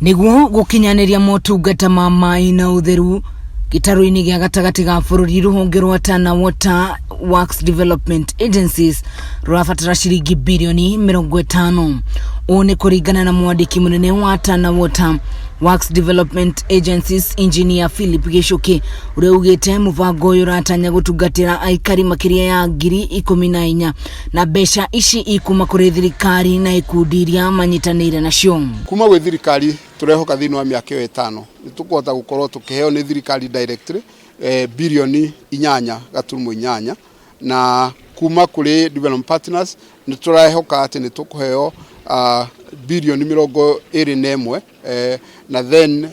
niguo gukinyaniria motungata ma maai na utheru gitaru-ini gya gatagati ga bururi Ruhonge rwa Tana Water Works Development Agencies rurabatara ciringi mbirioni mirongo itano. One kuringana na mwandiki munene wa Tana Water Works Development Agencies Engineer Philip Gishuki uria ugite mubango uyu uratanya gutungatira aikari makiria ya ngiri 14 na besha ici ikuma kuri thirikari na ikundi iria manyitanire nacio. Kuma gwe thirikari turehoka thini wa miaka yo itano nitukuhota gukorwo tukiheo ni thirikari directly bilioni 8.8 na kuma kuri development partners niturahoka ati nitukuheo bilioni mirongo 21 na then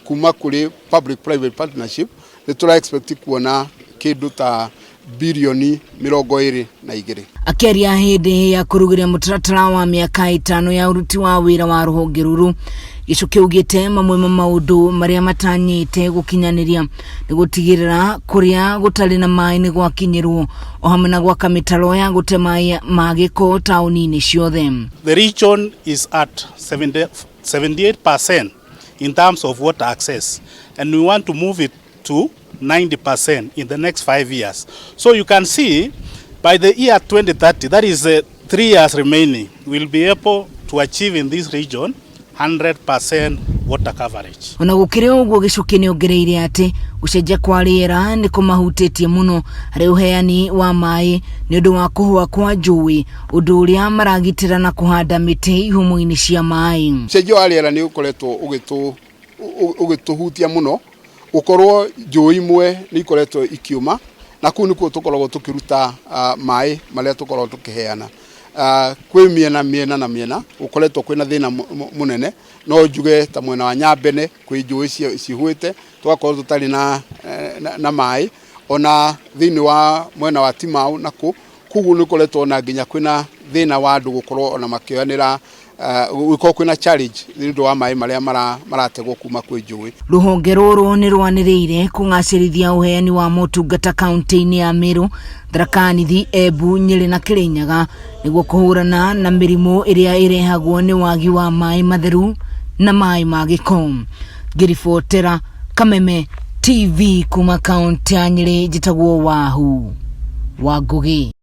kuma kuri public private partnership nitura expect kuona kindu ta bilioni mirongo 22. Akeria hindi ya kurugiria mutaratara wa miaka 5 ya uruti wa wira wa Ruhonge ruru Gishuki ugite mamwe ma maundu maria matanyite gukinyaniria ni gutigirira kuria gutari na maai ni gwakinyirwo o hamwe na gwaka mitaro ya gute maai magiko tauni-ini ciothe. The region is at 78% in terms of water access, and we want to move it to 90% in the next 5 years. So you can see by the year 2030, that is 3 years remaining, we'll be able to achieve in this region 100% water coverage. Ona gukire uguo Gishuki ni ongereire ati gucenjia kwa riera ni kumahutĩtie muno hari uheani wa maai ni undu wa kuhua kwa njui undu uria maragitira na kuhanda miti ihumo-ini cia maai. Cenjia wa riera ni ukoretwo ugituhutia muno ukorwo njui imwe ni ikoretwo ikiuma na kuu nikuo tukoragwo tukiruta maai maria tukoragwo tukiheana. Kwi miena ukoretwo kwina thina munene no njuge ta mwena wa Nyambene kwi njui cihuite tugakorwo tutari na maai ona thini wa mwena wa Timau naku kugu nikoretwo na nginya kwina thina wa andu gukorwo ona makioyanira wiko kwina challenge ndu wa maai maria marategwo kuma kwi njui. Ruhonge ruru ni rwaniriire kugacirithia uheani wa motungata kaunti-ini ya Meru, Tharaka-Nithi, Embu, Nyeri na Kirinyaga niguo kuhurana na mirimu iria irehagwo ni wagi wa maai matheru na maai magiko. Ngiri Kameme TV kuma kaunti ya Nyeri, jitagwo Wahu wa Ngugi.